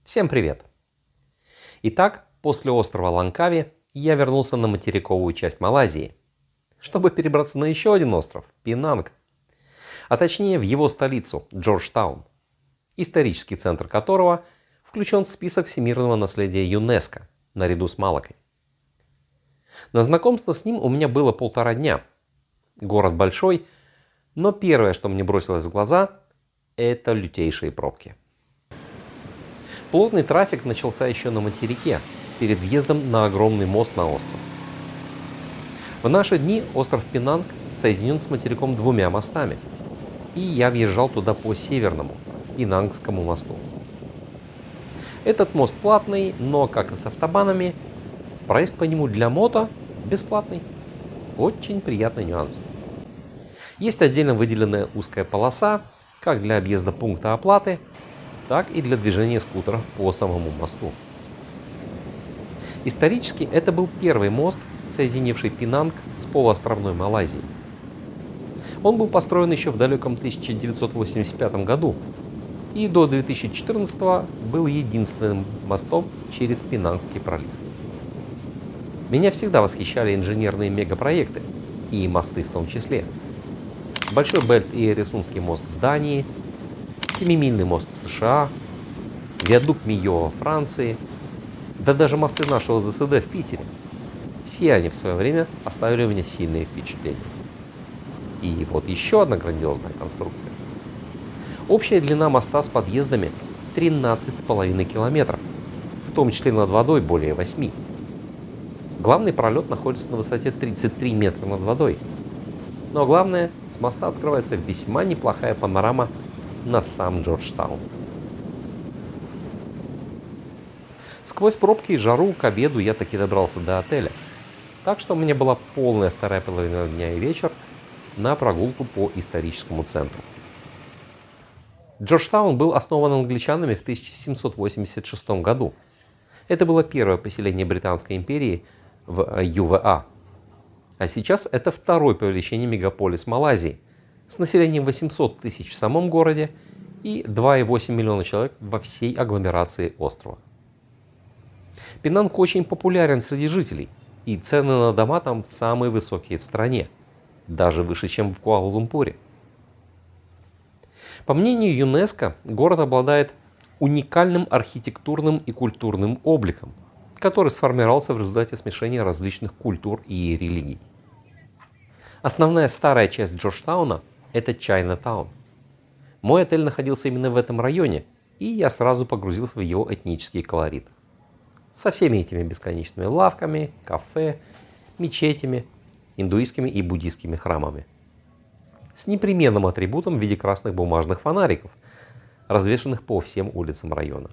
Всем привет! Итак, после острова Лангкави я вернулся на материковую часть Малайзии, чтобы перебраться на еще один остров – Пинанг, а точнее в его столицу – Джорджтаун, исторический центр которого включен в список всемирного наследия ЮНЕСКО наряду с Малаккой. На знакомство с ним у меня было 1,5 дня. Город большой, но первое, что мне бросилось в глаза – это лютейшие пробки. Плотный трафик начался еще на материке, перед въездом на огромный мост на остров. В наши дни остров Пинанг соединен с материком 2 мостами, и я въезжал туда по северному, Пинангскому мосту. Этот мост платный, но, как и с автобанами, проезд по нему для мото бесплатный. Очень приятный нюанс. Есть отдельно выделенная узкая полоса, как для объезда пункта оплаты, так и для движения скутеров по самому мосту. Исторически это был первый мост, соединивший Пинанг с полуостровной Малайзией. Он был построен еще в далеком 1985 году и до 2014 был единственным мостом через Пинангский пролив. Меня всегда восхищали инженерные мегапроекты, и мосты в том числе. Большой Бельт и Эресунский мост в Дании, 7-мильный мост в США, виадук Мийо во Франции, да даже мосты нашего ЗСД в Питере. Все они в свое время оставили у меня сильные впечатления. И вот еще одна грандиозная конструкция. Общая длина моста с подъездами 13,5 километров, в том числе над водой более 8. Главный пролет находится на высоте 33 метра над водой. Но главное, с моста открывается весьма неплохая панорама на сам Джорджтаун. Сквозь пробки и жару к обеду я таки добрался до отеля. Так что у меня была полная вторая половина дня и вечер на прогулку по историческому центру. Джорджтаун был основан англичанами в 1786 году. Это было первое поселение Британской империи в ЮВА. А сейчас это второй по величине мегаполис Малайзии с населением 800 тысяч в самом городе и 2,8 миллиона человек во всей агломерации острова. Пинанг очень популярен среди жителей, и цены на дома там самые высокие в стране, даже выше, чем в Куала-Лумпуре. По мнению ЮНЕСКО, город обладает уникальным архитектурным и культурным обликом, который сформировался в результате смешения различных культур и религий. Основная старая часть Джорджтауна – это Чайнатаун. Мой отель находился именно в этом районе, и я сразу погрузился в его этнический колорит. Со всеми этими бесконечными лавками, кафе, мечетями, индуистскими и буддийскими храмами. С непременным атрибутом в виде красных бумажных фонариков, развешанных по всем улицам района.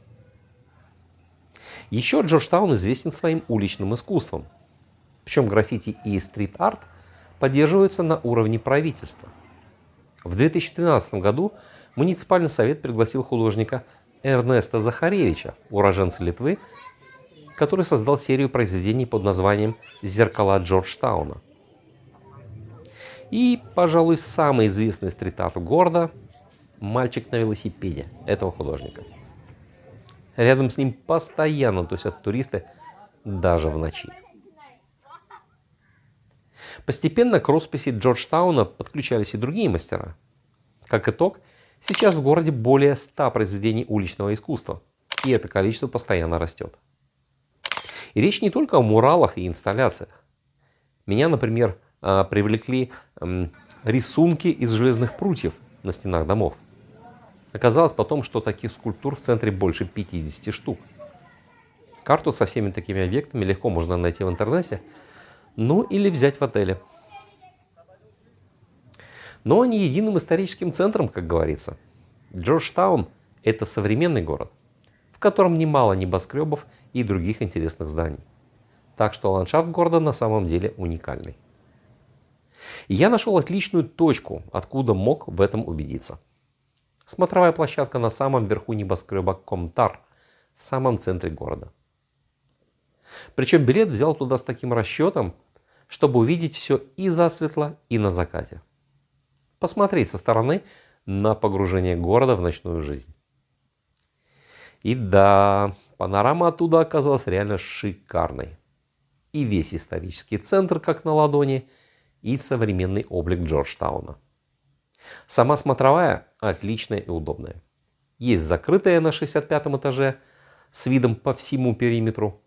Еще Джорджтаун известен своим уличным искусством. Причем граффити и стрит-арт поддерживаются на уровне правительства. В 2013 году муниципальный совет пригласил художника Эрнеста Захаревича, уроженца Литвы, который создал серию произведений под названием «Зеркала Джорджтауна». И, пожалуй, самый известный стрит-арт города – «Мальчик на велосипеде» этого художника. Рядом с ним постоянно тусят туристы, даже в ночи. Постепенно к росписи Джорджтауна подключались и другие мастера. Как итог, сейчас в городе более 100 произведений уличного искусства, и это количество постоянно растет. И речь не только о муралах и инсталляциях. Меня, например, привлекли рисунки из железных прутьев на стенах домов. Оказалось потом, что таких скульптур в центре больше 50 штук. Карту со всеми такими объектами легко можно найти в интернете, ну или взять в отеле. Но не единым историческим центром, как говорится. Джорджтаун – это современный город, в котором немало небоскребов и других интересных зданий. Так что ландшафт города на самом деле уникальный. И я нашел отличную точку, откуда мог в этом убедиться. Смотровая площадка на самом верху небоскреба Комтар, в самом центре города. Причем билет взял туда с таким расчетом, чтобы увидеть все и засветло, и на закате. Посмотреть со стороны на погружение города в ночную жизнь. И да, панорама оттуда оказалась реально шикарной. И весь исторический центр как на ладони, и современный облик Джорджтауна. Сама смотровая отличная и удобная. Есть закрытая на 65 этаже с видом по всему периметру.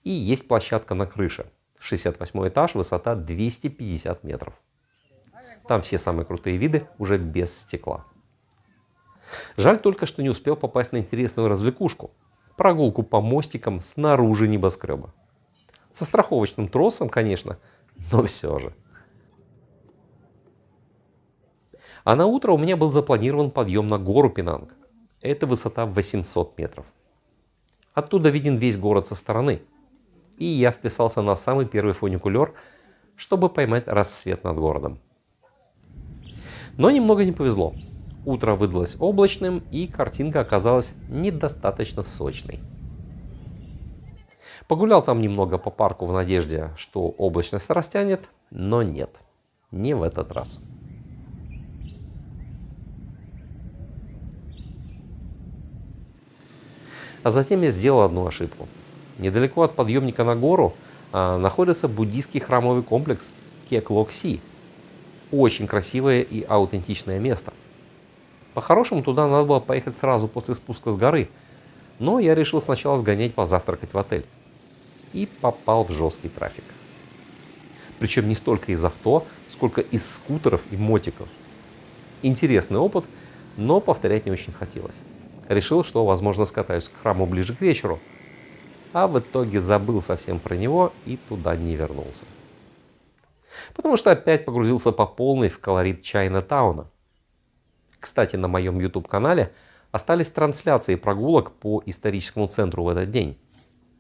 И есть площадка на крыше. 68 этаж, высота 250 метров. Там все самые крутые виды уже без стекла. Жаль только, что не успел попасть на интересную развлекушку. Прогулку по мостикам снаружи небоскреба. Со страховочным тросом, конечно, но все же. А на утро у меня был запланирован подъем на гору Пенанг. Это высота 800 метров. Оттуда виден весь город со стороны. И я вписался на самый первый фуникулер, чтобы поймать рассвет над городом. Но немного не повезло. Утро выдалось облачным, и картинка оказалась недостаточно сочной. Погулял там немного по парку в надежде, что облачность растянет, но нет, не в этот раз. А затем я сделал одну ошибку. Недалеко от подъемника на гору находится буддийский храмовый комплекс Кеклокси. Очень красивое и аутентичное место. По-хорошему туда надо было поехать сразу после спуска с горы, но я решил сначала сгонять позавтракать в отель. И попал в жесткий трафик. Причем не столько из авто, сколько из скутеров и мотиков. Интересный опыт, но повторять не очень хотелось. Решил, что, возможно, скатаюсь к храму ближе к вечеру. А в итоге забыл совсем про него и туда не вернулся. Потому что опять погрузился по полной в колорит Чайна-тауна. Кстати, на моем YouTube-канале остались трансляции прогулок по историческому центру в этот день.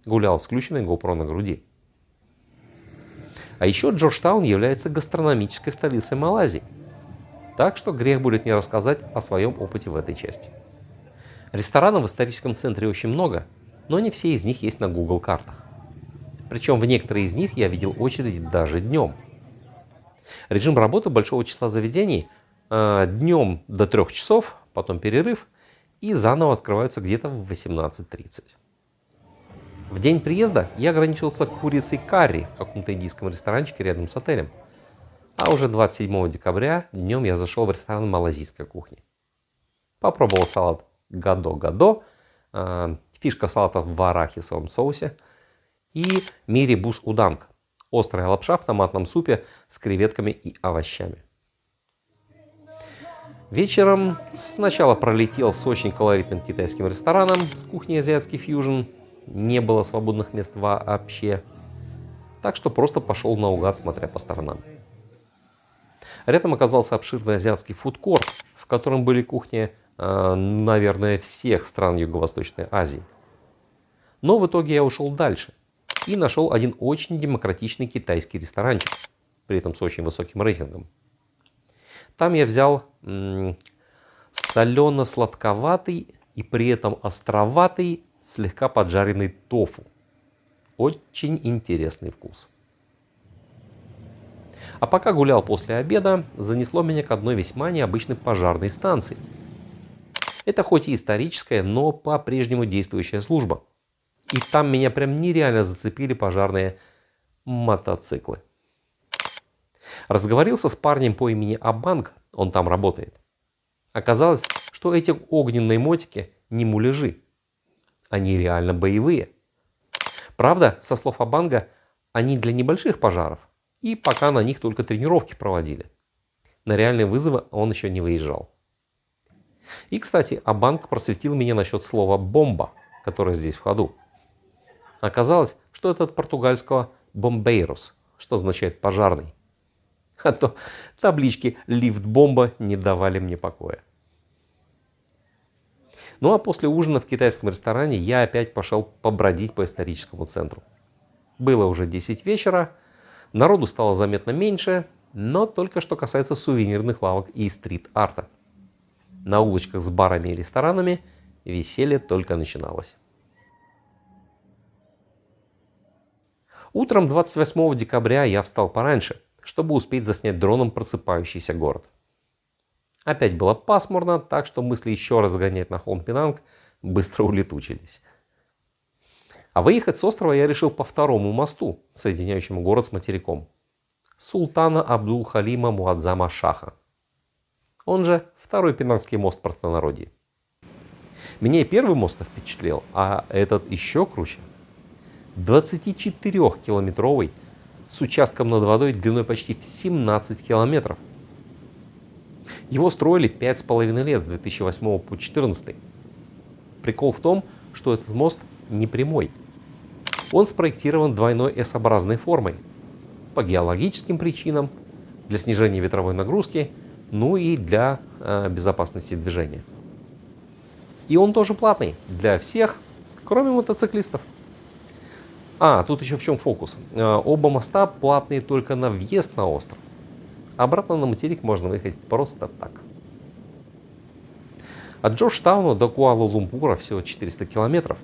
Гулял с включенной GoPro на груди. А еще Джорджтаун является гастрономической столицей Малайзии. Так что грех будет не рассказать о своем опыте в этой части. Ресторанов в историческом центре очень много, но не все из них есть на Google картах. Причем в некоторые из них я видел очереди даже днем. Режим работы большого числа заведений днем до 3 часов, потом перерыв, и заново открываются где-то в 18:30. В день приезда я ограничился курицей карри в каком-то индийском ресторанчике рядом с отелем. А уже 27 декабря днем я зашел в ресторан малазийской кухни. Попробовал салат гадо-гадо, фишка салата в арахисовом соусе, и мири-бус уданг, острая лапша в томатном супе с креветками и овощами. Вечером сначала пролетел с очень колоритным китайским рестораном с кухней азиатский фьюжн. Не было свободных мест вообще. Так что просто пошел наугад, смотря по сторонам. Рядом оказался обширный азиатский фудкорт, в котором были кухни, наверное, всех стран Юго-Восточной Азии. Но в итоге я ушел дальше и нашел один очень демократичный китайский ресторанчик, при этом с очень высоким рейтингом. Там я взял солено-сладковатый и при этом островатый, слегка поджаренный тофу. Очень интересный вкус. А пока гулял после обеда, занесло меня к одной весьма необычной пожарной станции. Это хоть и историческая, но по-прежнему действующая служба. И там меня прям нереально зацепили пожарные мотоциклы. Разговорился с парнем по имени Абанг, он там работает. Оказалось, что эти огненные мотики не муляжи. Они реально боевые. Правда, со слов Абанга, они для небольших пожаров. И пока на них только тренировки проводили. На реальные вызовы он еще не выезжал. И, кстати, Абанг просветил меня насчет слова «бомба», которое здесь в ходу. Оказалось, что это от португальского «бомбейрос», что означает «пожарный». А то таблички «лифт-бомба» не давали мне покоя. Ну а после ужина в китайском ресторане я опять пошел побродить по историческому центру. Было уже 10 вечера, народу стало заметно меньше, но только что касается сувенирных лавок и стрит-арта. На улочках с барами и ресторанами веселье только начиналось. Утром 28 декабря я встал пораньше, чтобы успеть заснять дроном просыпающийся город. Опять было пасмурно, так что мысли еще раз сгонять на холм Пенанг быстро улетучились. А выехать с острова я решил по второму мосту, соединяющему город с материком. Султана Абдул-Халима Муадзама Шаха. Он же второй Пенангский мост в простонародье. Меня и первый мост впечатлил, а этот еще круче. 24-километровый, с участком над водой длиной почти в 17 километров. Его строили 5,5 лет, с 2008 по 2014. Прикол в том, что этот мост не прямой. Он спроектирован двойной S-образной формой. По геологическим причинам, для снижения ветровой нагрузки, ну и для безопасности движения. И он тоже платный для всех, кроме мотоциклистов. Тут еще в чем фокус. Оба моста платные только на въезд на остров. Обратно на материк можно выехать просто так. От Джорджтауна до Куала-Лумпура всего 400 километров.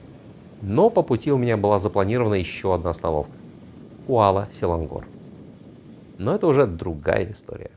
Но по пути у меня была запланирована еще одна остановка. Куала-Селангор. Но это уже другая история.